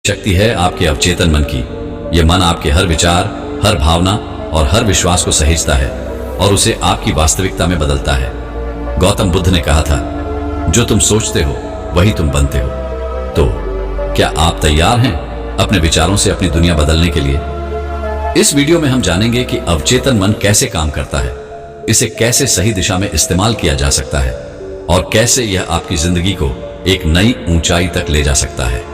शक्ति है आपके अवचेतन मन की। यह मन आपके हर विचार, हर भावना और हर विश्वास को सहेजता है और उसे आपकी वास्तविकता में बदलता है। गौतम बुद्ध ने कहा था, जो तुम सोचते हो वही तुम बनते हो। तो क्या आप तैयार हैं अपने विचारों से अपनी दुनिया बदलने के लिए? इस वीडियो में हम जानेंगे कि अवचेतन मन कैसे काम करता है, इसे कैसे सही दिशा में इस्तेमाल किया जा सकता है और कैसे यह आपकी जिंदगी को एक नई ऊंचाई तक ले जा सकता है।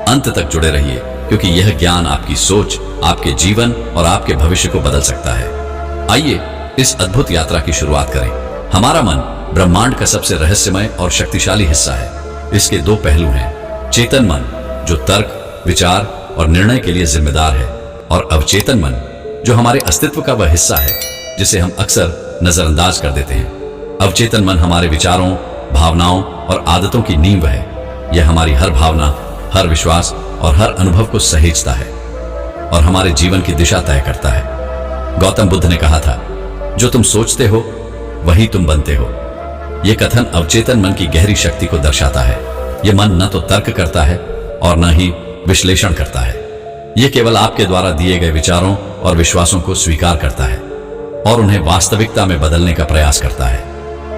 अंत तक जुड़े रहिए, क्योंकि यह ज्ञान आपकी सोच, आपके जीवन और आपके भविष्य को बदल सकता है। आइए इस अद्भुत यात्रा की शुरुआत करें। हमारा मन ब्रह्मांड का सबसे रहस्यमय और शक्तिशाली हिस्सा है। इसके दो पहलू हैं, चेतन मन जो तर्क, विचार और निर्णय के लिए जिम्मेदार है, और अवचेतन मन जो हमारे अस्तित्व का वह हिस्सा है जिसे हम अक्सर नजरअंदाज कर देते हैं। अवचेतन मन हमारे विचारों, भावनाओं और आदतों की नींव है। यह हमारी हर भावना, हर विश्वास और हर अनुभव को सहेजता है और हमारे जीवन की दिशा तय करता है। गौतम बुद्ध ने कहा था, जो तुम सोचते हो वही तुम बनते हो। यह कथन अवचेतन मन की गहरी शक्ति को दर्शाता है। यह मन न तो तर्क करता है और न ही विश्लेषण करता है। यह केवल आपके द्वारा दिए गए विचारों और विश्वासों को स्वीकार करता है और उन्हें वास्तविकता में बदलने का प्रयास करता है।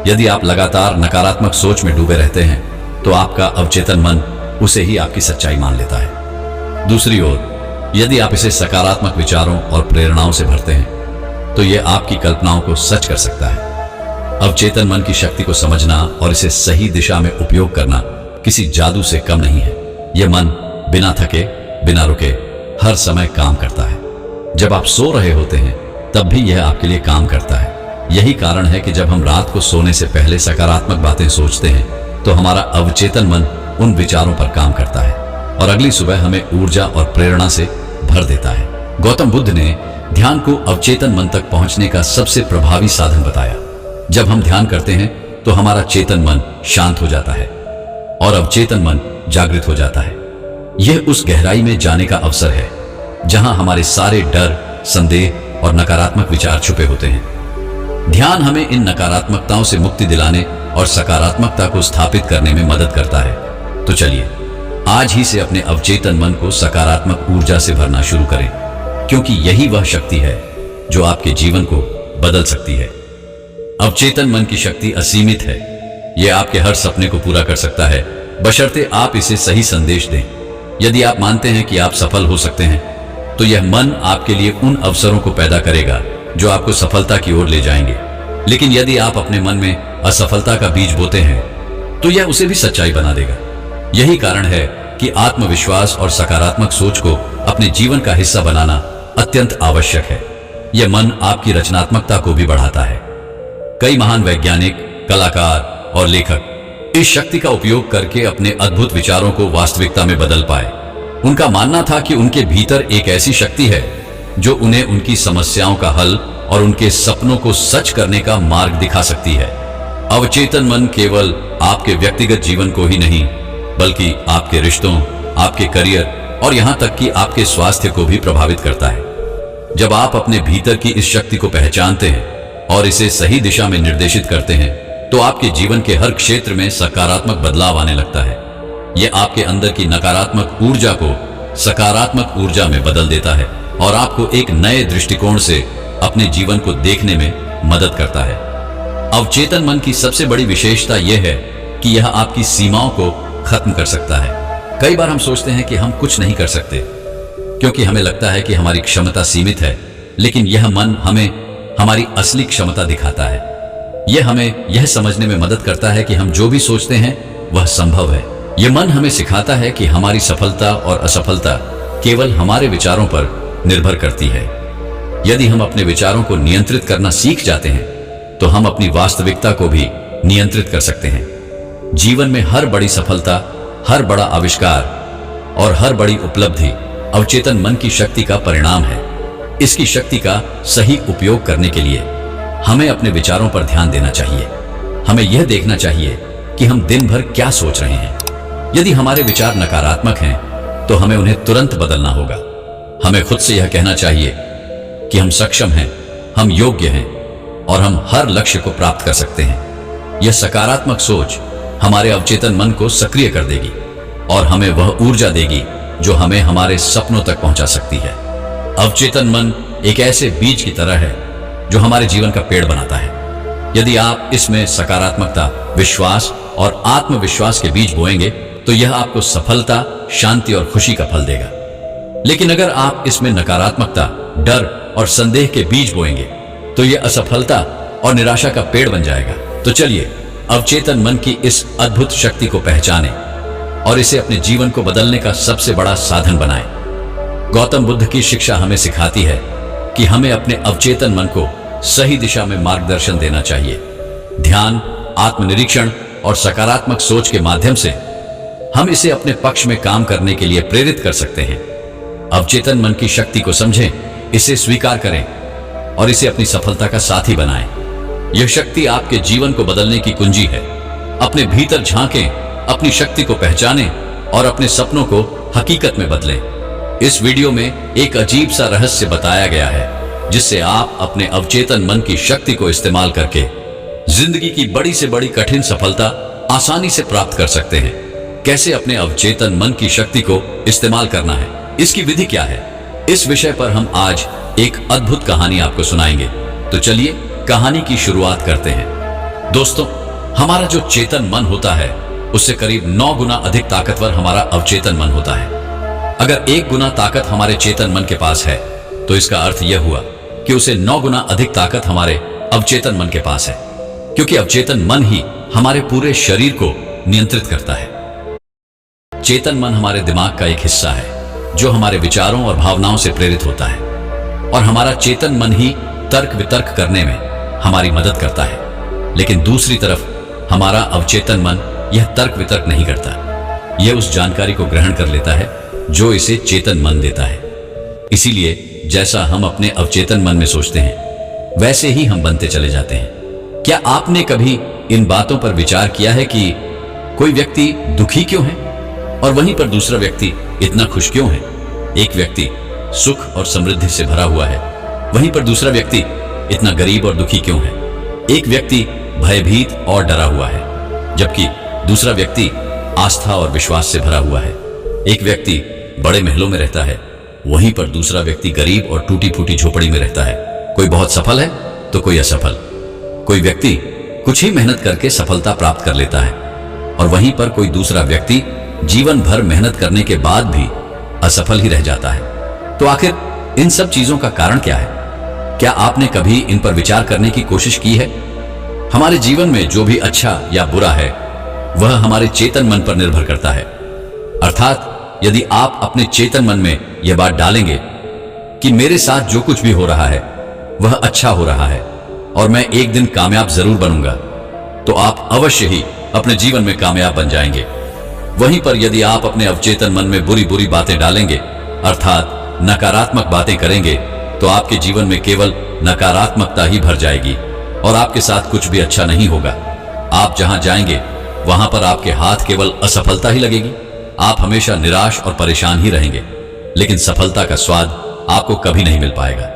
यदि आप लगातार नकारात्मक सोच में डूबे रहते हैं तो आपका अवचेतन मन उसे ही आपकी सच्चाई मान लेता है। दूसरी ओर, यदि आप इसे सकारात्मक विचारों और प्रेरणाओं से भरते हैं तो यह आपकी कल्पनाओं को सच कर सकता है। अवचेतन मन की शक्ति को समझना और इसे सही दिशा में उपयोग करना किसी जादू से कम नहीं है। यह मन बिना थके, बिना रुके हर समय काम करता है। जब आप सो रहे होते हैं तब भी यह आपके लिए काम करता है। यही कारण है कि जब हम रात को सोने से पहले सकारात्मक बातें सोचते हैं तो हमारा अवचेतन मन उन विचारों पर काम करता है और अगली सुबह हमें ऊर्जा और प्रेरणा से भर देता है। गौतम बुद्ध ने ध्यान को अवचेतन मन तक पहुंचने का सबसे प्रभावी साधन बताया। जब हम ध्यान करते हैं तो हमारा चेतन मन शांत हो जाता है और अवचेतन मन जागृत हो जाता है। यह उस गहराई में जाने का अवसर है जहां हमारे सारे डर, संदेह और नकारात्मक विचार छुपे होते हैं। ध्यान हमें इन नकारात्मकताओं से मुक्ति दिलाने और सकारात्मकता को स्थापित करने में मदद करता है। तो चलिए आज ही से अपने अवचेतन मन को सकारात्मक ऊर्जा से भरना शुरू करें, क्योंकि यही वह शक्ति है जो आपके जीवन को बदल सकती है। अवचेतन मन की शक्ति असीमित है। यह आपके हर सपने को पूरा कर सकता है, बशर्ते आप इसे सही संदेश दें। यदि आप मानते हैं कि आप सफल हो सकते हैं तो यह मन आपके लिए उन अवसरों को पैदा करेगा जो आपको सफलता की ओर ले जाएंगे। लेकिन यदि आप अपने मन में असफलता का बीज बोते हैं तो यह उसे भी सच्चाई बना देगा। यही कारण है कि आत्मविश्वास और सकारात्मक सोच को अपने जीवन का हिस्सा बनाना अत्यंत आवश्यक है। यह मन आपकी रचनात्मकता को भी बढ़ाता है। कई महान वैज्ञानिक, कलाकार और लेखक इस शक्ति का उपयोग करके अपने अद्भुत विचारों को वास्तविकता में बदल पाए। उनका मानना था कि उनके भीतर एक ऐसी शक्ति है जो उन्हें उनकी समस्याओं का हल और उनके सपनों को सच करने का मार्ग दिखा सकती है। अवचेतन मन केवल आपके व्यक्तिगत जीवन को ही नहीं, बल्कि आपके रिश्तों, आपके करियर और यहां तक कि आपके स्वास्थ्य को भी प्रभावित करता है। जब आप अपने भीतर की इस शक्ति को पहचानते हैं और इसे सही दिशा में निर्देशित करते हैं तो आपके जीवन के हर क्षेत्र में सकारात्मक बदलाव आने लगता है। यह आपके अंदर की नकारात्मक ऊर्जा को सकारात्मक ऊर्जा में बदल देता है और आपको एक नए दृष्टिकोण से अपने जीवन को देखने में मदद करता है। अवचेतन मन की सबसे बड़ी विशेषता यह है कि यह आपकी सीमाओं को खत्म कर सकता है। कई बार हम सोचते हैं कि हम कुछ नहीं कर सकते क्योंकि हमें लगता है कि हमारी क्षमता सीमित है, लेकिन यह मन हमें हमारी असली क्षमता दिखाता है। यह हमें यह समझने में मदद करता है कि हम जो भी सोचते हैं वह संभव है। यह मन हमें सिखाता है कि हमारी सफलता और असफलता केवल हमारे विचारों पर निर्भर करती है। यदि हम अपने विचारों को नियंत्रित करना सीख जाते हैं तो हम अपनी वास्तविकता को भी नियंत्रित कर सकते हैं। जीवन में हर बड़ी सफलता, हर बड़ा आविष्कार और हर बड़ी उपलब्धि अवचेतन मन की शक्ति का परिणाम है। इसकी शक्ति का सही उपयोग करने के लिए हमें अपने विचारों पर ध्यान देना चाहिए। हमें यह देखना चाहिए कि हम दिन भर क्या सोच रहे हैं। यदि हमारे विचार नकारात्मक हैं तो हमें उन्हें तुरंत बदलना होगा। हमें खुद से यह कहना चाहिए कि हम सक्षम हैं, हम योग्य हैं और हम हर लक्ष्य को प्राप्त कर सकते हैं। यह सकारात्मक सोच हमारे अवचेतन मन को सक्रिय कर देगी और हमें वह ऊर्जा देगी जो हमें हमारे सपनों तक पहुंचा सकती है। अवचेतन मन एक ऐसे बीज की तरह है जो हमारे जीवन का पेड़ बनाता है। यदि आप इसमें सकारात्मकता, विश्वास और आत्मविश्वास के बीज बोएंगे तो यह आपको सफलता, शांति और खुशी का फल देगा। लेकिन अगर आप इसमें नकारात्मकता, डर और संदेह के बीज बोएंगे तो यह असफलता और निराशा का पेड़ बन जाएगा। तो चलिए अवचेतन मन की इस अद्भुत शक्ति को पहचानें और इसे अपने जीवन को बदलने का सबसे बड़ा साधन बनाएं। गौतम बुद्ध की शिक्षा हमें सिखाती है कि हमें अपने अवचेतन मन को सही दिशा में मार्गदर्शन देना चाहिए। ध्यान, आत्मनिरीक्षण और सकारात्मक सोच के माध्यम से हम इसे अपने पक्ष में काम करने के लिए प्रेरित कर सकते हैं। अवचेतन मन की शक्ति को समझें, इसे स्वीकार करें और इसे अपनी सफलता का साथी बनाएं। यह शक्ति आपके जीवन को बदलने की कुंजी है। अपने भीतर झांकें, अपनी शक्ति को पहचानें और अपने सपनों को हकीकत में बदलें। इस वीडियो में एक अजीब सा रहस्य बताया गया है जिससे आप अपने अवचेतन मन की शक्ति को इस्तेमाल करके जिंदगी की बड़ी से बड़ी कठिन सफलता आसानी से प्राप्त कर सकते हैं। कैसे अपने अवचेतन मन की शक्ति को इस्तेमाल करना है, इसकी विधि क्या है, इस विषय पर हम आज एक अद्भुत कहानी आपको सुनाएंगे। तो चलिए कहानी की शुरुआत करते हैं। दोस्तों, हमारा जो चेतन मन होता है उससे करीब 9 गुना अधिक ताकतवर हमारा अवचेतन मन होता है। अगर 1 गुना ताकत हमारे चेतन मन के पास है तो इसका अर्थ यह हुआ कि उसे 9 गुना अधिक ताकत हमारे अवचेतन मन के पास है, क्योंकि अवचेतन मन ही हमारे पूरे शरीर को नियंत्रित करता है। चेतन मन हमारे दिमाग का एक हिस्सा है जो हमारे विचारों और भावनाओं से प्रेरित होता है, और हमारा चेतन मन ही तर्क वितर्क करने में हमारी मदद करता है। लेकिन दूसरी तरफ हमारा अवचेतन मन यह तर्क वितर्क नहीं करता। यह उस जानकारी को ग्रहण कर लेता है जो इसे चेतन मन देता है। इसीलिए जैसा हम अपने अवचेतन मन में सोचते हैं वैसे ही हम बनते चले जाते हैं। क्या आपने कभी इन बातों पर विचार किया है कि कोई व्यक्ति दुखी क्यों है और वहीं पर दूसरा व्यक्ति इतना खुश क्यों है? एक व्यक्ति सुख और समृद्धि से भरा हुआ है, वहीं पर दूसरा व्यक्ति इतना गरीब और दुखी क्यों है? एक व्यक्ति भयभीत और डरा हुआ है, जबकि दूसरा व्यक्ति आस्था और विश्वास से भरा हुआ है। एक व्यक्ति बड़े महलों में रहता है, वहीं पर दूसरा व्यक्ति गरीब और टूटी फूटी झोपड़ी में रहता है। कोई बहुत सफल है तो कोई असफल। कोई व्यक्ति कुछ ही मेहनत करके सफलता प्राप्त कर लेता है और वहीं पर कोई दूसरा व्यक्ति जीवन भर मेहनत करने के बाद भी असफल ही रह जाता है। तो आखिर इन सब चीजों का कारण क्या है? क्या आपने कभी इन पर विचार करने की कोशिश की है? हमारे जीवन में जो भी अच्छा या बुरा है वह हमारे चेतन मन पर निर्भर करता है। अर्थात यदि आप अपने चेतन मन में यह बात डालेंगे कि मेरे साथ जो कुछ भी हो रहा है वह अच्छा हो रहा है और मैं एक दिन कामयाब जरूर बनूंगा, तो आप अवश्य ही अपने जीवन में कामयाब बन जाएंगे। वहीं पर यदि आप अपने अवचेतन मन में बुरी बुरी बातें डालेंगे, अर्थात नकारात्मक बातें करेंगे, तो आपके जीवन में केवल नकारात्मकता ही भर जाएगी और आपके साथ कुछ भी अच्छा नहीं होगा। आप जहां जाएंगे वहां पर आपके हाथ केवल असफलता ही लगेगी। आप हमेशा निराश और परेशान ही रहेंगे, लेकिन सफलता का स्वाद आपको कभी नहीं मिल पाएगा।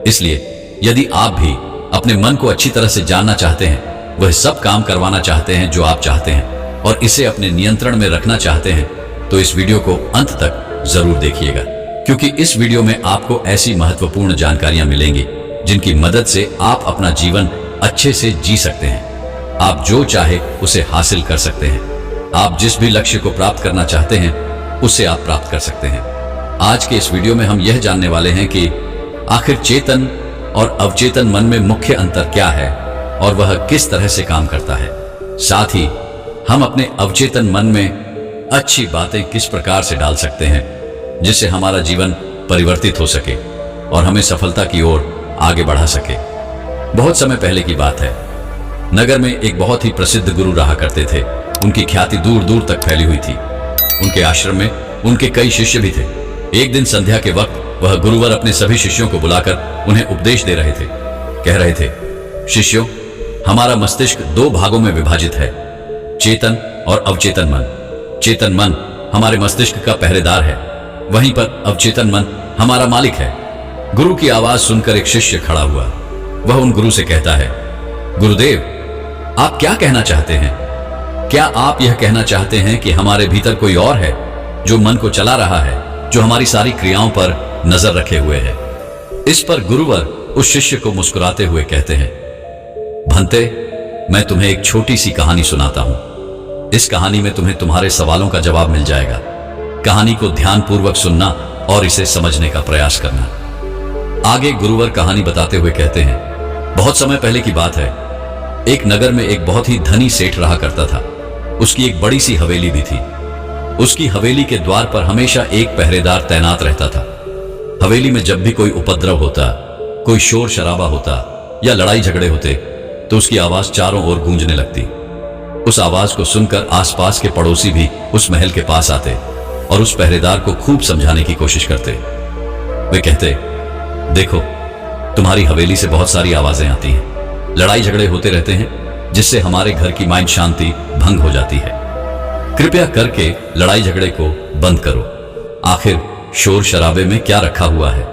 इसलिए यदि आप भी अपने मन को अच्छी तरह से जानना चाहते हैं, वह सब काम करवाना चाहते हैं जो आप चाहते हैं और इसे अपने नियंत्रण में रखना चाहते हैं, तो इस वीडियो को अंत तक जरूर देखिएगा, क्योंकि इस वीडियो में आपको ऐसी महत्वपूर्ण जानकारियां मिलेंगी जिनकी मदद से आप अपना जीवन अच्छे से जी सकते हैं। आप जो चाहे उसे हासिल कर सकते हैं। आप जिस भी लक्ष्य को प्राप्त करना चाहते हैं उसे आप प्राप्त कर सकते हैं। आज के इस वीडियो में हम यह जानने वाले हैं कि आखिर चेतन और अवचेतन मन में मुख्य अंतर क्या है और वह किस तरह से काम करता है। साथ ही हम अपने अवचेतन मन में अच्छी बातें किस प्रकार से डाल सकते हैं जिससे हमारा जीवन परिवर्तित हो सके और हमें सफलता की ओर आगे बढ़ा सके। बहुत समय पहले की बात है, नगर में एक बहुत ही प्रसिद्ध गुरु रहा करते थे। उनकी ख्याति दूर दूर तक फैली हुई थी। उनके आश्रम में उनके कई शिष्य भी थे। एक दिन संध्या के वक्त वह गुरुवर अपने सभी शिष्यों को बुलाकर उन्हें उपदेश दे रहे थे। कह रहे थे, शिष्यों, हमारा मस्तिष्क 2 भागों में विभाजित है, चेतन और अवचेतन मन। चेतन मन हमारे मस्तिष्क का पहरेदार है, वहीं पर अवचेतन मन हमारा मालिक है। गुरु की आवाज सुनकर एक शिष्य खड़ा हुआ। वह उन गुरु से कहता है, गुरुदेव, आप क्या कहना चाहते हैं? क्या आप यह कहना चाहते हैं कि हमारे भीतर कोई और है जो मन को चला रहा है, जो हमारी सारी क्रियाओं पर नजर रखे हुए है। इस पर गुरुवर उस शिष्य को मुस्कुराते हुए कहते हैं, भंते, मैं तुम्हें एक छोटी सी कहानी सुनाता हूं। इस कहानी में तुम्हें तुम्हारे सवालों का जवाब मिल जाएगा। कहानी को ध्यानपूर्वक सुनना और इसे समझने का प्रयास करना। आगे गुरुवर कहानी बताते हुए कहते हैं, बहुत समय पहले की बात है। एक नगर में एक बहुत ही धनी सेठ रहा करता था। उसकी एक बड़ी सी हवेली भी थी। उसकी हवेली के द्वार पर हमेशा एक पहरेदार तैनात रहता था। हवेली में जब भी कोई उपद्रव होता, कोई शोर शराबा होता या लड़ाई झगड़े होते, तो उसकी आवाज चारों ओर गूंजने लगती। उस आवाज को सुनकर आसपास के पड़ोसी भी उस महल के पास आते और उस पहरेदार को खूब समझाने की कोशिश करते। वे कहते, देखो, तुम्हारी हवेली से बहुत सारी आवाजें आती हैं, लड़ाई झगड़े होते रहते हैं, जिससे हमारे घर की माइंड शांति भंग हो जाती है। कृपया करके लड़ाई झगड़े को बंद करो। आखिर शोर शराबे में क्या रखा हुआ है?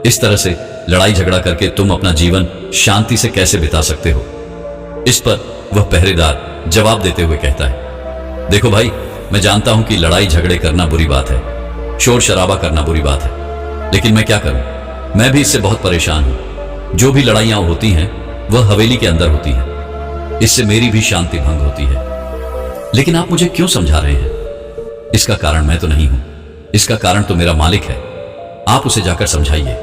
इस तरह से लड़ाई झगड़ा करके तुम अपना जीवन शांति से कैसे बिता सकते हो? इस पर वह पहरेदार जवाब देते हुए कहता है, देखो भाई, मैं जानता हूं कि लड़ाई झगड़े करना बुरी बात है, शोर शराबा करना बुरी बात है, लेकिन मैं क्या करूं? मैं भी इससे बहुत परेशान हूं। जो भी लड़ाइयां होती हैं वह हवेली के अंदर होती हैं। इससे मेरी भी शांति भंग होती है। लेकिन आप मुझे क्यों समझा रहे हैं? इसका कारण मैं तो नहीं हूं, इसका कारण तो मेरा मालिक है। आप उसे जाकर समझाइए।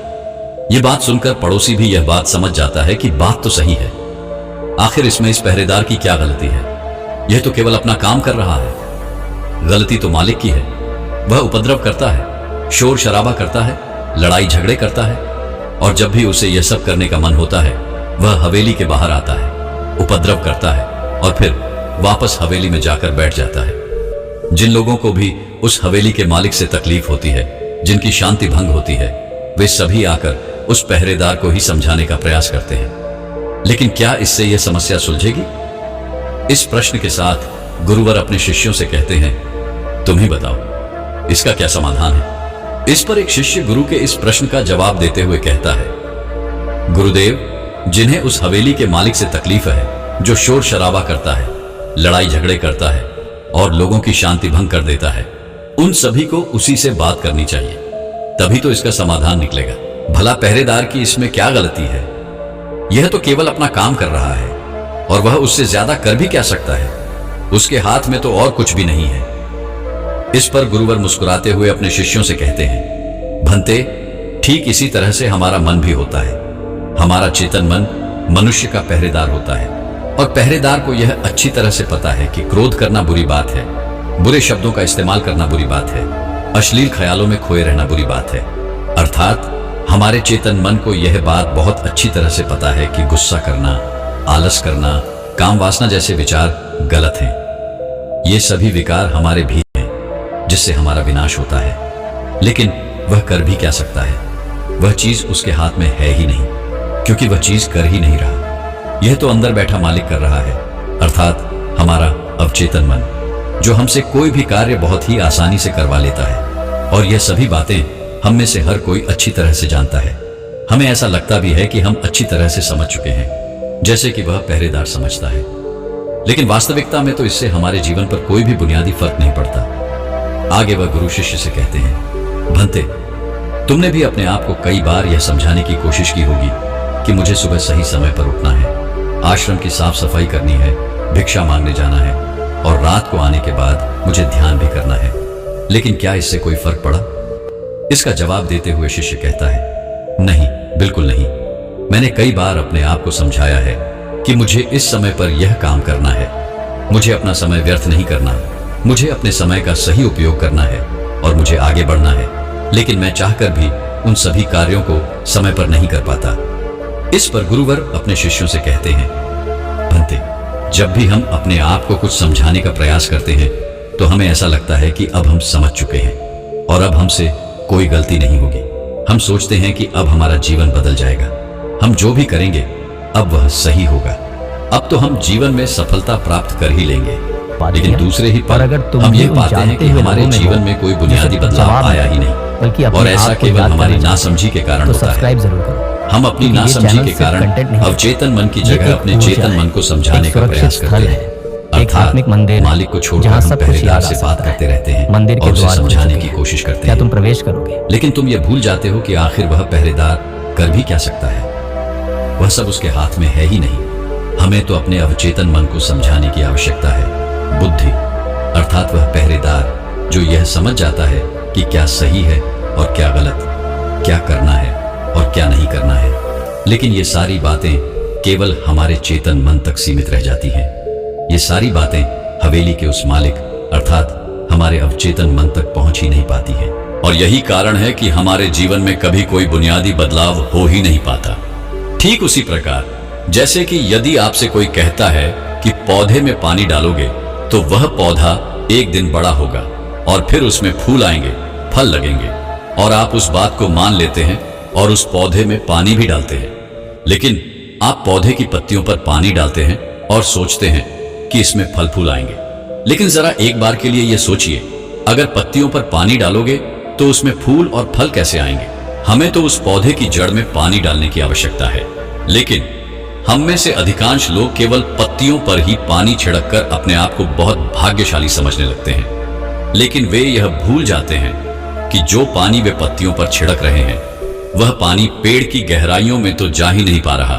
यह बात सुनकर पड़ोसी भी यह बात समझ जाता है कि बात तो सही है। आखिर इसमें इस पहरेदार की क्या गलती है? यह तो केवल अपना काम कर रहा है। गलती तो मालिक की है। वह उपद्रव करता है, शोर शराबा करता है, लड़ाई झगड़े करता है, और जब भी उसे यह सब करने का मन होता है, वह हवेली के बाहर आता है, उपद्रव करता है और फिर वापस हवेली में जाकर बैठ जाता है। जिन लोगों को भी उस हवेली के मालिक से तकलीफ होती है, जिनकी शांति भंग होती है, वे सभी आकर उस पहरेदार को ही समझाने का प्रयास करते हैं। लेकिन क्या इससे यह समस्या सुलझेगी? इस प्रश्न के साथ गुरुवर अपने शिष्यों से कहते हैं, तुम ही बताओ, इसका क्या समाधान है? इस पर एक शिष्य गुरु के इस प्रश्न का जवाब देते हुए कहता है, गुरुदेव, जिन्हें उस हवेली के मालिक से तकलीफ है, जो शोर शराबा करता है, लड़ाई झगड़े करता है और लोगों की शांति भंग कर देता है, उन सभी को उसी से बात करनी चाहिए, तभी तो इसका समाधान निकलेगा। भला पहरेदार की इसमें क्या गलती है? यह तो केवल अपना काम कर रहा है और वह उससे ज्यादा कर भी क्या सकता है? उसके हाथ में तो और कुछ भी नहीं है। इस पर गुरुवर मुस्कुराते हुए अपने शिष्यों से कहते हैं, भंते, ठीक इसी तरह से हमारा मन भी होता है। हमारा चेतन मन मनुष्य का पहरेदार होता है और पहरेदार को यह अच्छी तरह से पता है कि क्रोध करना बुरी बात है, बुरे शब्दों का इस्तेमाल करना बुरी बात है, अश्लील ख्यालों में खोए रहना बुरी बात है। अर्थात हमारे चेतन मन को यह बात बहुत अच्छी तरह से पता है कि गुस्सा करना, आलस करना, काम वासना जैसे विचार गलत हैं। ये सभी विकार हमारे भी हैं, जिससे हमारा विनाश होता है। लेकिन वह कर भी क्या सकता है? वह चीज उसके हाथ में है ही नहीं, क्योंकि वह चीज कर ही नहीं रहा। यह तो अंदर बैठा मालिक कर रहा है, अर्थात हमारा अवचेतन मन, जो हमसे कोई भी कार्य बहुत ही आसानी से करवा लेता है। और यह सभी बातें हम में से हर कोई अच्छी तरह से जानता है। हमें ऐसा लगता भी है कि हम अच्छी तरह से समझ चुके हैं, जैसे कि वह पहरेदार समझता है। लेकिन वास्तविकता में तो इससे हमारे जीवन पर कोई भी बुनियादी फर्क नहीं पड़ता। आगे वह गुरु शिष्य से कहते हैं, भंते, तुमने भी अपने आप को कई बार यह समझाने की कोशिश की होगी कि मुझे सुबह सही समय पर उठना है, आश्रम की साफ सफाई करनी है, भिक्षा मांगने जाना है और रात को आने के बाद मुझे ध्यान भी करना है। लेकिन क्या इससे कोई फर्क पड़ा? इसका जवाब देते हुए शिष्य कहता है, नहीं, बिल्कुल नहीं। मैंने कई बार अपने आप को समझाया है कि मुझे इस समय पर यह काम करना है, मुझे अपना समय व्यर्थ नहीं करना, मुझे अपने समय का सही उपयोग करना है और मुझे आगे बढ़ना है। लेकिन मैं चाहकर भी उन सभी कार्यों को समय पर नहीं कर पाता। इस पर गुरुवर अपने शिष्यों से कहते हैं, भंते, जब भी हम अपने आप को कुछ समझाने का प्रयास करते हैं तो हमें ऐसा लगता है कि अब हम समझ चुके हैं और अब हमसे कोई गलती नहीं होगी। हम सोचते हैं कि अब हमारा जीवन बदल जाएगा, हम जो भी करेंगे अब वह सही होगा, अब तो हम जीवन में सफलता प्राप्त कर ही लेंगे। लेकिन दूसरे ही पर हम ये पाते हैं कि हमारे जीवन में कोई बुनियादी बदलाव आया ही नहीं, और ऐसा केवल हमारी नासमझी के कारण होता है। हम अपनी नासमझी के कारण अवचेतन मन की जगह अपने चेतन मन को समझाने का प्रयास करते हैं। एक आत्मिक मंदिर मालिक को छोड़कर जहाँ हम सब कुछ पहरेदार याद आ से सकता बात है। करते रहते हैं मंदिर के और उसे द्वार खुल समझाने चुके की हैं। कोशिश करते क्या हैं, तुम प्रवेश करोगे? लेकिन तुम ये भूल जाते हो कि आखिर वह पहरेदार कर भी क्या सकता है। वह सब उसके हाथ में है ही नहीं। हमें तो अपने अवचेतन मन को समझाने की आवश्यकता है। बुद्धि अर्थात वह पहरेदार जो यह समझ जाता है कि क्या सही है और क्या गलत, क्या करना है और क्या नहीं करना है। लेकिन ये सारी बातें केवल हमारे चेतन मन तक सीमित रह जाती हैं। ये सारी बातें हवेली के उस मालिक अर्थात हमारे अवचेतन मन तक पहुंच ही नहीं पाती हैं। और यही कारण है कि हमारे जीवन में कभी कोई बुनियादी बदलाव हो ही नहीं पाता। ठीक उसी प्रकार जैसे कि यदि आपसे कोई कहता है कि पौधे में पानी डालोगे तो वह पौधा एक दिन बड़ा होगा और फिर उसमें फूल आएंगे, फल लगेंगे, और आप उस बात को मान लेते हैं और उस पौधे में पानी भी डालते हैं। लेकिन आप पौधे की पत्तियों पर पानी डालते हैं और सोचते हैं कि इसमें फल फूल आएंगे। लेकिन जरा एक बार के लिए यह सोचिए, अगर पत्तियों पर पानी डालोगे तो उसमें फूल और फल कैसे आएंगे? हमें तो उस पौधे की जड़ में पानी डालने की आवश्यकता है। लेकिन हम में से अधिकांश लोग केवल पत्तियों पर ही पानी छिड़ककर अपने आप को बहुत भाग्यशाली समझने लगते हैं। लेकिन वे यह भूल जाते हैं कि जो पानी वे पत्तियों पर छिड़क रहे हैं वह पानी पेड़ की गहराइयों में तो जा ही नहीं पा रहा।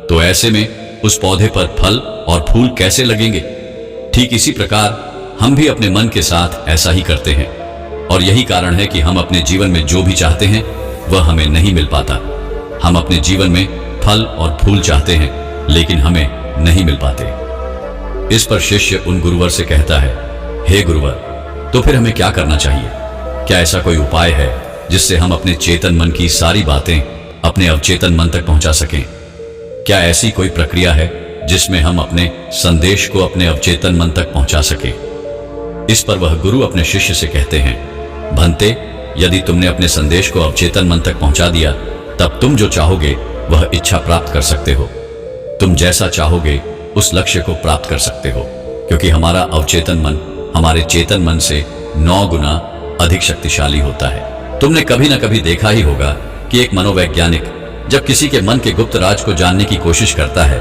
तो ऐसे में उस पौधे पर फल और फूल कैसे लगेंगे? ठीक इसी प्रकार हम भी अपने मन के साथ ऐसा ही करते हैं, और यही कारण है कि हम अपने जीवन में जो भी चाहते हैं वह हमें नहीं मिल पाता। हम अपने जीवन में फल और फूल चाहते हैं लेकिन हमें नहीं मिल पाते। इस पर शिष्य उन गुरुवर से कहता है, हे गुरुवर, तो फिर हमें क्या करना चाहिए? क्या ऐसा कोई उपाय है जिससे हम अपने चेतन मन की सारी बातें अपने अवचेतन मन तक पहुंचा सकें? क्या ऐसी कोई प्रक्रिया है जिसमें हम अपने संदेश को अपने अवचेतन मन तक पहुंचा सकें? इस पर वह गुरु अपने शिष्य से कहते हैं, भंते, यदि तुमने अपने संदेश को अवचेतन मन तक पहुंचा दिया तब तुम जो चाहोगे वह इच्छा प्राप्त कर सकते हो। तुम जैसा चाहोगे उस लक्ष्य को प्राप्त कर सकते हो, क्योंकि हमारा अवचेतन मन हमारे चेतन मन से 9 गुना अधिक शक्तिशाली होता है। तुमने कभी ना कभी देखा ही होगा कि एक मनोवैज्ञानिक जब किसी के मन के गुप्त राज को जानने की कोशिश करता है,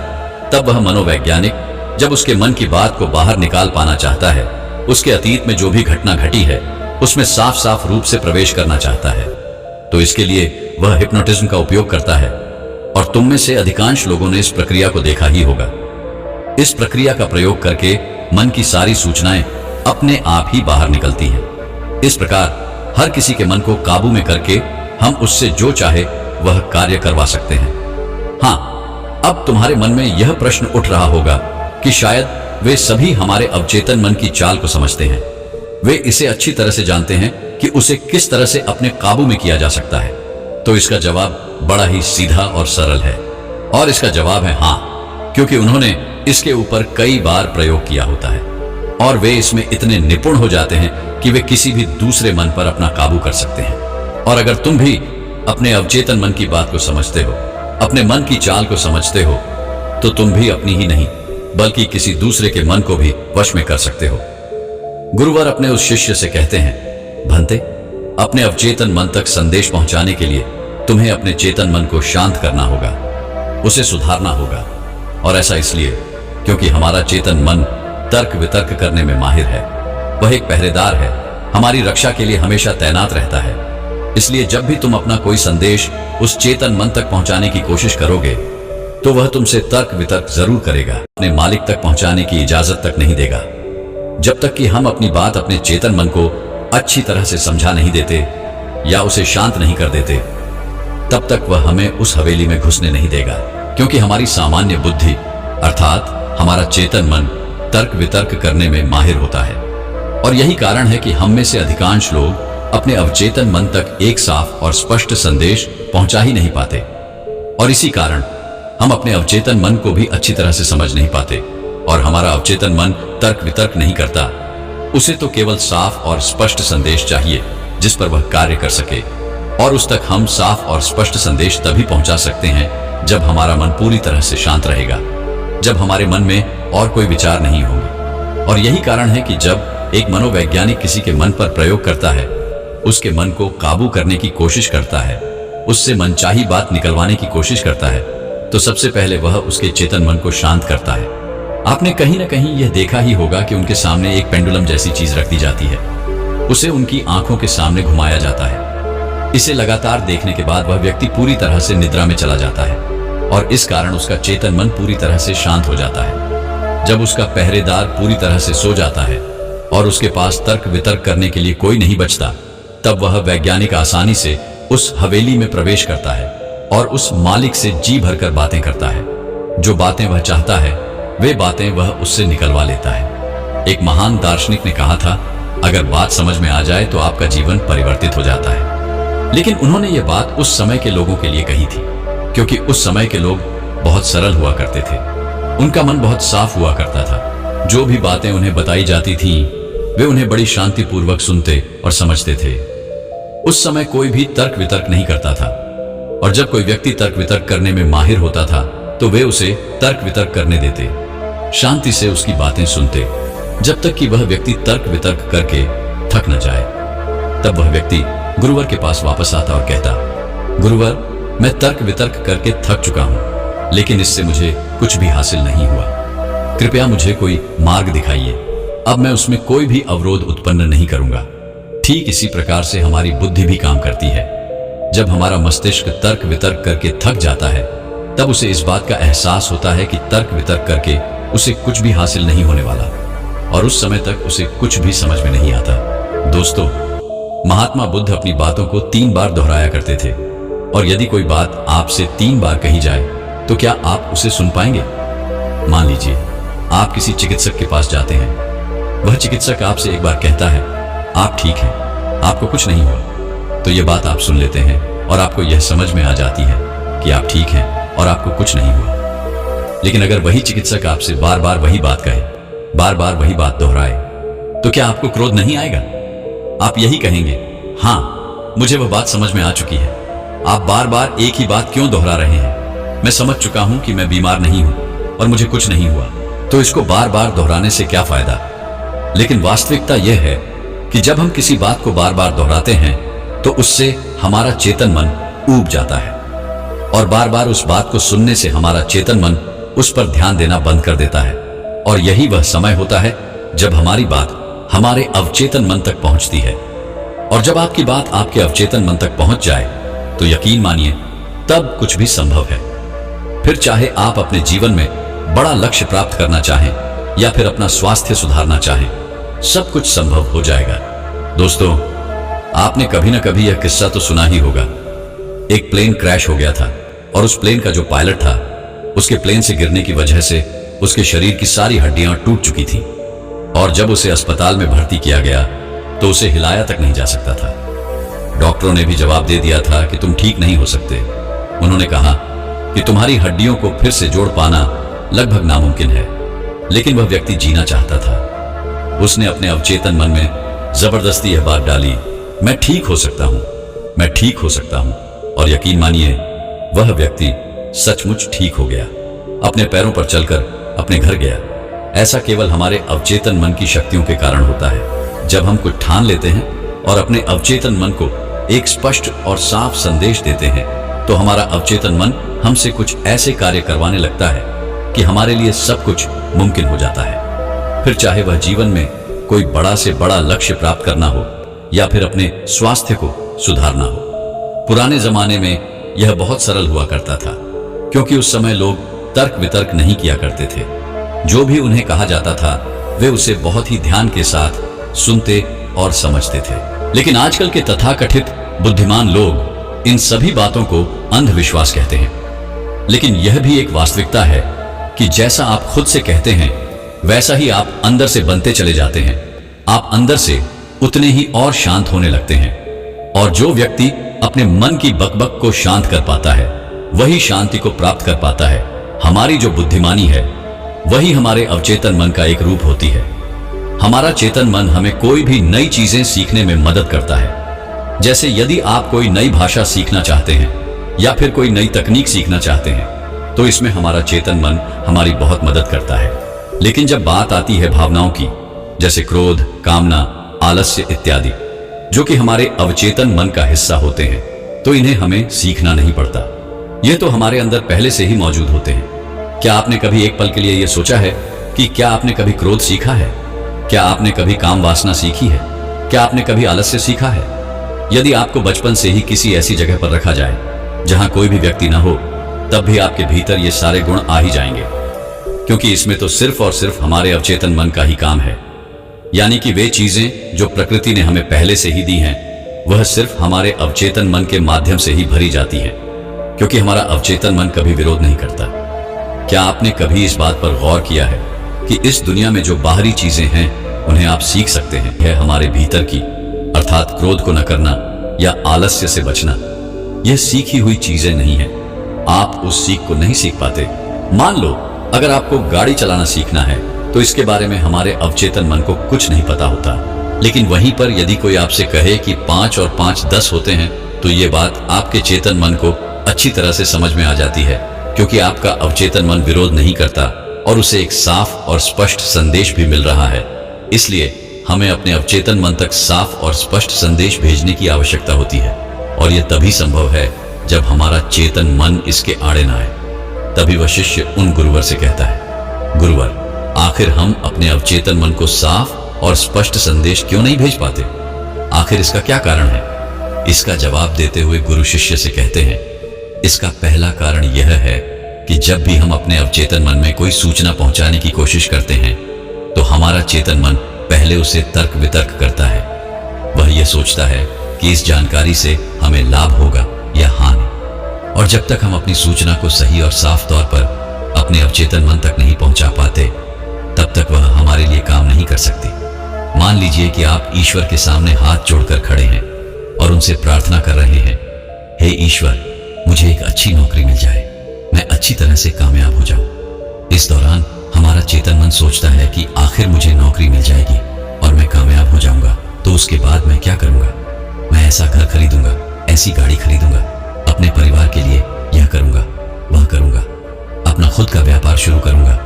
तब वह मनोवैज्ञानिक जब उसके मन की बात को बाहर निकाल पाना चाहता है, उसके अतीत में जो भी घटना घटी है उसमें साफ साफ रूप से प्रवेश करना चाहता है। तो इसके लिए वह हिप्नोटिज्म का उपयोग करता है, और तुम में से अधिकांश लोगों ने इस प्रक्रिया को देखा ही होगा। इस प्रक्रिया का प्रयोग करके मन की सारी सूचनाएं अपने आप ही बाहर निकलती हैं। इस प्रकार हर किसी के मन को काबू में करके हम उससे जो चाहे वह कार्य करवा सकते हैं। हाँ, अब तुम्हारे मन में यह प्रश्न उठ रहा होगा कि शायद वे सभी हमारे अवचेतन मन की चाल को समझते हैं। वे इसे अच्छी तरह से जानते हैं कि उसे किस तरह से अपने काबू में किया जा सकता है। तो इसका जवाब बड़ा ही सीधा और सरल है, और इसका जवाब है हाँ, क्योंकि उन्होंने इसके ऊपर कई बार प्रयोग किया होता है और वे इसमें इतने निपुण हो जाते हैं कि वे किसी भी दूसरे मन पर अपना काबू कर सकते हैं। और अगर तुम भी अपने अवचेतन मन की बात को समझते हो, अपने मन की चाल को समझते हो, तो तुम भी अपनी ही नहीं बल्कि किसी दूसरे के मन को भी वश में कर सकते हो। गुरुवर अपने उस शिष्य से कहते हैं, भंते, अपने अवचेतन मन तक संदेश पहुंचाने के लिए तुम्हें अपने चेतन मन को शांत करना होगा, उसे सुधारना होगा। और ऐसा इसलिए क्योंकि हमारा चेतन मन तर्क वितर्क करने में माहिर है। वह एक पहरेदार है, हमारी रक्षा के लिए हमेशा तैनात रहता है। इसलिए जब भी तुम अपना कोई संदेश उस चेतन मन तक पहुंचाने की कोशिश करोगे तो वह तुमसे तर्क वितर्क जरूर करेगा, अपने मालिक तक पहुंचाने की इजाजत तक नहीं देगा। जब तक कि हम अपनी बात अपने चेतन मन को अच्छी तरह से समझा नहीं देते या उसे शांत नहीं कर देते, तब तक वह हमें उस हवेली में घुसने नहीं देगा। क्योंकि हमारी सामान्य बुद्धि अर्थात हमारा चेतन मन तर्क वितर्क करने में माहिर होता है, और यही कारण है कि हम में से अधिकांश लोग अपने अवचेतन मन तक एक साफ और स्पष्ट संदेश पहुंचा ही नहीं पाते। और इसी कारण हम अपने अवचेतन मन को भी अच्छी तरह से समझ नहीं पाते, और हमारा अवचेतन मन तर्क वितर्क नहीं करता। उसे तो केवल साफ और स्पष्ट संदेश चाहिए जिस पर वह कार्य कर सके, और उस तक हम साफ और स्पष्ट संदेश तभी पहुंचा सकते हैं जब हमारा मन पूरी तरह से शांत रहेगा, जब हमारे मन में और कोई विचार नहीं होंगे। और यही कारण है कि जब एक मनोवैज्ञानिक किसी के मन पर प्रयोग करता है, उसके मन को काबू करने की कोशिश करता है, उससे मनचाही बात निकलवाने की कोशिश करता है, तो सबसे पहले वह उसके चेतन मन को शांत करता है आपने कहीं ना कहीं यह देखा ही होगा कि उनके सामने एक पेंडुलम जैसी चीज रख दी जाती है, उसे उनकी आंखों के सामने घुमाया जाता है। इसे लगातार देखने के बाद वह व्यक्ति पूरी तरह से निद्रा में चला जाता है और इस कारण उसका चेतन मन पूरी तरह से शांत हो जाता है। जब उसका पहरेदार पूरी तरह से सो जाता है और उसके पास तर्क वितर्क करने के लिए कोई नहीं बचता, तब वह वैज्ञानिक आसानी से उस हवेली में प्रवेश करता है और उस मालिक से जी भरकर बातें करता है। जो बातें वह चाहता है वे बातें वह उससे निकलवा लेता है। एक महान दार्शनिक ने कहा था, अगर बात समझ में आ जाए तो आपका जीवन परिवर्तित हो जाता है। लेकिन उन्होंने ये बात उस समय के लोगों के लिए कही थी, क्योंकि उस समय के लोग बहुत सरल हुआ करते थे। उनका मन बहुत साफ हुआ करता था। जो भी बातें उन्हें बताई जाती थीं, वे उन्हें बड़ी शांतिपूर्वक सुनते और समझते थे। उस समय कोई भी तर्क वितर्क नहीं करता था, और जब कोई व्यक्ति तर्क वितर्क करने में माहिर होता था तो वे उसे तर्क वितर्क करने देते, शांति से उसकी बातें सुनते, जब तक कि वह व्यक्ति तर्क वितर्क करके थक न जाए। तब वह व्यक्ति गुरुवर के पास वापस आता और कहता, गुरुवर, मैं तर्क वितर्क करके थक चुका हूं, लेकिन इससे मुझे कुछ भी हासिल नहीं हुआ। कृपया मुझे कोई मार्ग दिखाइए। अब मैं उसमें कोई भी अवरोध उत्पन्न नहीं करूंगा। ठीक इसी प्रकार से हमारी बुद्धि भी काम करती है। जब हमारा मस्तिष्क तर्क वितर्क करके थक जाता है, तब उसे इस बात का एहसास होता है कि तर्क वितर्क करके उसे कुछ भी हासिल नहीं होने वाला, और उस समय तक उसे कुछ भी समझ में नहीं आता। दोस्तों, महात्मा बुद्ध अपनी बातों को 3 बार दोहराया करते थे, और यदि कोई बात आपसे 3 बार कही जाए तो क्या आप उसे सुन पाएंगे? मान लीजिए आप किसी चिकित्सक के पास जाते हैं। वह चिकित्सक आपसे एक बार कहता है, आप ठीक हैं, आपको कुछ नहीं हुआ। तो यह बात आप सुन लेते हैं और आपको यह समझ में आ जाती है कि आप ठीक हैं और आपको कुछ नहीं हुआ। लेकिन अगर वही चिकित्सक आपसे बार बार वही बात कहे, बार बार वही बात दोहराए, तो क्या आपको क्रोध नहीं आएगा? आप यही कहेंगे, हाँ, मुझे वह बात समझ में आ चुकी है। आप बार बार एक ही बात क्यों दोहरा रहे हैं? मैं समझ चुका हूं कि मैं बीमार नहीं हूं और मुझे कुछ नहीं हुआ, तो इसको बार बार दोहराने से क्या फायदा? लेकिन वास्तविकता यह है कि जब हम किसी बात को बार बार दोहराते हैं तो उससे हमारा चेतन मन ऊब जाता है, और बार बार उस बात को सुनने से हमारा चेतन मन उस पर ध्यान देना बंद कर देता है। और यही वह समय होता है जब हमारी बात हमारे अवचेतन मन तक पहुंचती है। और जब आपकी बात आपके अवचेतन मन तक पहुंच जाए तो यकीन मानिए, तब कुछ भी संभव है। फिर चाहे आप अपने जीवन में बड़ा लक्ष्य प्राप्त करना चाहें या फिर अपना स्वास्थ्य सुधारना चाहें, सब कुछ संभव हो जाएगा। दोस्तों, आपने कभी ना कभी यह किस्सा तो सुना ही होगा। एक प्लेन क्रैश हो गया था और उस प्लेन का जो पायलट था, उसके प्लेन से गिरने की वजह से उसके शरीर की सारी हड्डियां टूट चुकी थीं, और जब उसे अस्पताल में भर्ती किया गया तो उसे हिलाया तक नहीं जा सकता था। डॉक्टरों ने भी जवाब दे दिया था कि तुम ठीक नहीं हो सकते। उन्होंने कहा कि तुम्हारी हड्डियों को फिर से जोड़ पाना लगभग नामुमकिन है। लेकिन वह व्यक्ति जीना चाहता था। उसने अपने अवचेतन मन में जबरदस्ती यह बात डाली, मैं ठीक हो सकता हूं, मैं ठीक हो सकता हूं। और यकीन मानिए, वह व्यक्ति सचमुच ठीक हो गया, अपने पैरों पर चलकर अपने घर गया। ऐसा केवल हमारे अवचेतन मन की शक्तियों के कारण होता है। जब हम कुछ ठान लेते हैं और अपने अवचेतन मन को एक स्पष्ट और साफ संदेश देते हैं, तो हमारा अवचेतन मन हमसे कुछ ऐसे कार्य करवाने लगता है कि हमारे लिए सब कुछ मुमकिन हो जाता है। फिर चाहे वह जीवन में कोई बड़ा से बड़ा लक्ष्य प्राप्त करना हो या फिर अपने स्वास्थ्य को सुधारना हो। पुराने जमाने में यह बहुत सरल हुआ करता था, क्योंकि उस समय लोग तर्क वितर्क नहीं किया करते थे। जो भी उन्हें कहा जाता था वे उसे बहुत ही ध्यान के साथ सुनते और समझते थे। लेकिन आजकल के तथाकथित बुद्धिमान लोग इन सभी बातों को अंधविश्वास कहते हैं। लेकिन यह भी एक वास्तविकता है कि जैसा आप खुद से कहते हैं वैसा ही आप अंदर से बनते चले जाते हैं। आप अंदर से उतने ही और शांत होने लगते हैं। और जो व्यक्ति अपने मन की बकबक को शांत कर पाता है वही शांति को प्राप्त कर पाता है। हमारी जो बुद्धिमानी है वही हमारे अवचेतन मन का एक रूप होती है। हमारा चेतन मन हमें कोई भी नई चीजें सीखने में मदद करता है। जैसे यदि आप कोई नई भाषा सीखना चाहते हैं या फिर कोई नई तकनीक सीखना चाहते हैं, तो इसमें हमारा चेतन मन हमारी बहुत मदद करता है। लेकिन जब बात आती है भावनाओं की, जैसे क्रोध, कामना, आलस्य इत्यादि, जो कि हमारे अवचेतन मन का हिस्सा होते हैं, तो इन्हें हमें सीखना नहीं पड़ता। ये तो हमारे अंदर पहले से ही मौजूद होते हैं। क्या आपने कभी एक पल के लिए यह सोचा है कि क्या आपने कभी क्रोध सीखा है? क्या आपने कभी काम वासना सीखी है? क्या आपने कभी आलस्य सीखा है? यदि आपको बचपन से ही किसी ऐसी जगह पर रखा जाए जहां कोई भी व्यक्ति ना हो, तब भी आपके भीतर ये सारे गुण आ ही जाएंगे, क्योंकि इसमें तो सिर्फ और सिर्फ हमारे अवचेतन मन का ही काम है। यानी कि वे चीजें जो प्रकृति ने हमें पहले से ही दी हैं, वह सिर्फ हमारे अवचेतन मन के माध्यम से ही भरी जाती हैं, क्योंकि हमारा अवचेतन मन कभी विरोध नहीं करता। क्या आपने कभी इस बात पर गौर किया है कि इस दुनिया में जो बाहरी चीजें हैं उन्हें आप सीख सकते हैं, यह हमारे भीतर की अर्थात क्रोध को न करना या आलस्य से बचना, यह सीखी हुई चीजें नहीं है। आप उस सीख को नहीं सीख पाते। मान लो अगर आपको गाड़ी चलाना सीखना है तो इसके बारे में हमारे अवचेतन मन को कुछ नहीं पता होता, लेकिन वहीं पर यदि कोई आपसे कहे कि 5 और 5 10 होते हैं, तो ये बात आपके चेतन मन को अच्छी तरह से समझ में आ जाती है, क्योंकि आपका अवचेतन मन विरोध नहीं करता और उसे एक साफ और स्पष्ट संदेश भी मिल रहा है। इसलिए हमें अपने अवचेतन मन तक साफ और स्पष्ट संदेश भेजने की आवश्यकता होती है, और यह तभी संभव है जब हमारा चेतन मन इसके आड़े ना आए। तभी वह शिष्य उन गुरुवर से कहता है, गुरुवर, आखिर हम अपने अवचेतन मन को साफ और स्पष्ट संदेश क्यों नहीं भेज पाते? आखिर इसका क्या कारण है? इसका जवाब देते हुए गुरु शिष्य से कहते हैं, इसका पहला कारण यह है कि जब भी हम अपने अवचेतन मन में कोई सूचना पहुंचाने की कोशिश करते हैं, तो हमारा चेतन मन पहले उसे तर्क वितर्क करता है। वह यह सोचता है कि इस जानकारी से हमें लाभ होगा या हानि, और जब तक हम अपनी सूचना को सही और साफ तौर पर अपने अवचेतन मन तक नहीं पहुंचा पाते, तब तक वह हमारे लिए काम नहीं कर सकती। मान लीजिए कि आप ईश्वर के सामने हाथ जोड़कर खड़े हैं और उनसे प्रार्थना कर रहे हैं, हे ईश्वर, मुझे एक अच्छी नौकरी मिल जाए, मैं अच्छी तरह से कामयाब हो जाऊं। इस दौरान हमारा चेतन मन सोचता है कि आखिर मुझे नौकरी मिल जाएगी और मैं कामयाब हो जाऊंगा, तो उसके बाद मैं क्या करूंगा? मैं ऐसा घर खरीदूंगा, ऐसी गाड़ी खरीदूंगा, अपने परिवार के लिए यह करूंगा, वह करूंगा, अपना खुद का व्यापार शुरू करूंगा।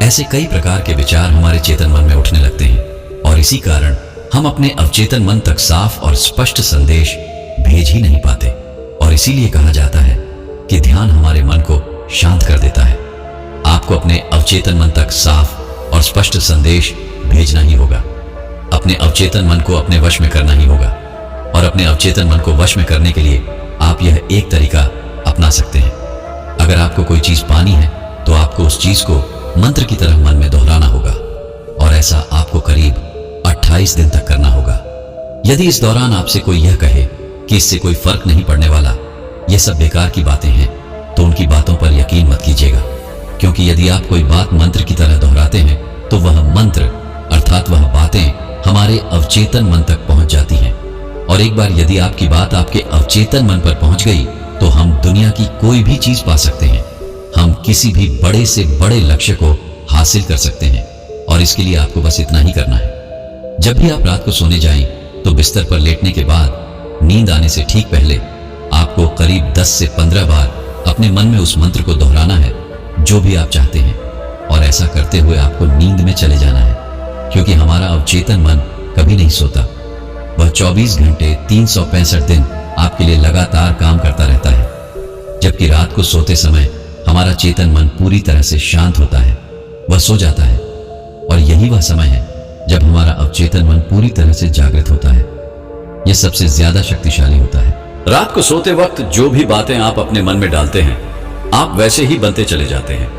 ऐसे कई प्रकार के विचार हमारे चेतन मन में उठने लगते हैं, और इसी कारण हम अपने अवचेतन मन तक साफ और स्पष्ट संदेश भेज ही नहीं पाते। और इसीलिए कहा जाता है कि ध्यान हमारे मन को शांत कर देता है। आपको अपने अवचेतन मन तक साफ और स्पष्ट संदेश भेजना ही होगा। अपने अवचेतन मन को अपने वश में करना ही होगा, और अपने अवचेतन मन को वश में करने के लिए आप यह एक तरीका अपना सकते हैं। अगर आपको कोई चीज पानी है तो आपको उस चीज को मंत्र की तरह मन में दोहराना होगा, और ऐसा आपको करीब 28 दिन तक करना होगा। यदि इस दौरान आपसे कोई यह कहे कि इससे कोई फर्क नहीं पड़ने वाला, यह सब बेकार की बातें हैं, तो उनकी बातों पर यकीन मत कीजिएगा, क्योंकि यदि आप कोई बात मंत्र की तरह दोहराते हैं तो वह मंत्र अर्थात वह बातें हमारे अवचेतन मन तक पहुंच जाती हैं, और एक बार यदि आपकी बात आपके अवचेतन मन पर पहुंच गई तो हम दुनिया की कोई भी चीज पा सकते हैं। हम किसी भी बड़े से बड़े लक्ष्य को हासिल कर सकते हैं, और इसके लिए आपको बस इतना ही करना है। जब भी आप रात को सोने जाएं तो बिस्तर पर लेटने के बाद नींद आने से ठीक पहले आपको करीब 10 से 15 बार अपने मन में उस मंत्र को दोहराना है जो भी आप चाहते हैं, और ऐसा करते हुए आपको नींद में चले जाना है, क्योंकि हमारा अवचेतन मन कभी नहीं सोता। वह 24 घंटे 365 दिन आपके लिए लगातार काम करता रहता है, जबकि रात को सोते समय हमारा चेतन मन पूरी तरह से शांत होता है, वह सो जाता है, और यही वह समय है जब हमारा अवचेतन मन पूरी तरह से जागृत होता है। यह सबसे ज्यादा शक्तिशाली होता है। रात को सोते वक्त जो भी बातें आप अपने मन में डालते हैं, आप वैसे ही बनते चले जाते हैं।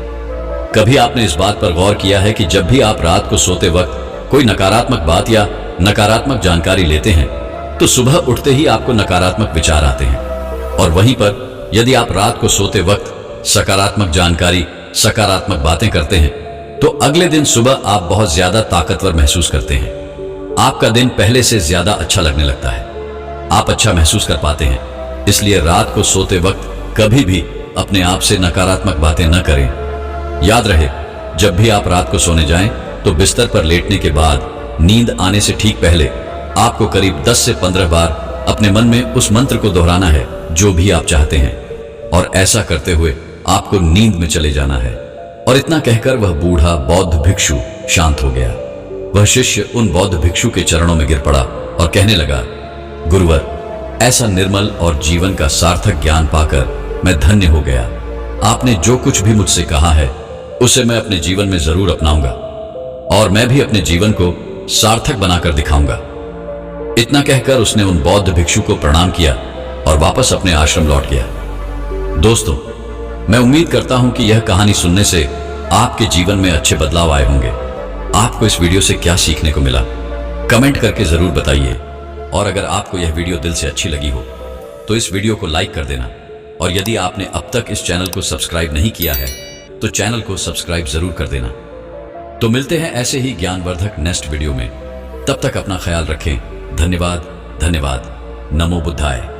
कभी आपने इस बात पर गौर किया है कि जब भी आप रात को सोते वक्त कोई नकारात्मक बात या नकारात्मक जानकारी लेते हैं, तो सुबह उठते ही आपको नकारात्मक विचार आते हैं, और वहीं पर यदि आप रात को सोते वक्त सकारात्मक जानकारी, सकारात्मक बातें करते हैं, तो अगले दिन सुबह आप बहुत ज्यादा ताकतवर महसूस करते हैं। आपका दिन पहले से ज्यादा अच्छा लगने लगता है, आप अच्छा महसूस कर पाते हैं। इसलिए रात को सोते वक्त कभी भी अपने आप से नकारात्मक बातें न करें। याद रहे, जब भी आप रात को सोने जाएं, तो बिस्तर पर लेटने के बाद नींद आने से ठीक पहले आपको करीब 10 से 15 बार अपने मन में उस मंत्र को दोहराना है जो भी आप चाहते हैं, और ऐसा करते हुए आपको नींद में चले जाना है। और इतना कहकर वह बूढ़ा बौद्ध भिक्षु शांत हो गया। वह शिष्य उन बौद्ध भिक्षु के चरणों में गिर पड़ा और कहने लगा, गुरुवर, ऐसा निर्मल और जीवन का सार्थक ज्ञान पाकर मैं धन्य हो गया। आपने जो कुछ भी मुझसे कहा है उसे मैं अपने जीवन में जरूर अपनाऊंगा और मैं भी अपने जीवन को सार्थक बनाकर दिखाऊंगा। इतना कहकर उसने उन बौद्ध भिक्षु को प्रणाम किया और वापस अपने आश्रम लौट गया। दोस्तों, मैं उम्मीद करता हूं कि यह कहानी सुनने से आपके जीवन में अच्छे बदलाव आए होंगे। आपको इस वीडियो से क्या सीखने को मिला, कमेंट करके जरूर बताइए। और अगर आपको यह वीडियो दिल से अच्छी लगी हो तो इस वीडियो को लाइक कर देना। और यदि आपने अब तक इस चैनल को सब्सक्राइब नहीं किया है तो चैनल को सब्सक्राइब जरूर कर देना। तो मिलते हैं ऐसे ही ज्ञानवर्धक नेक्स्ट वीडियो में। तब तक अपना ख्याल रखें। धन्यवाद। नमो बुद्धाय।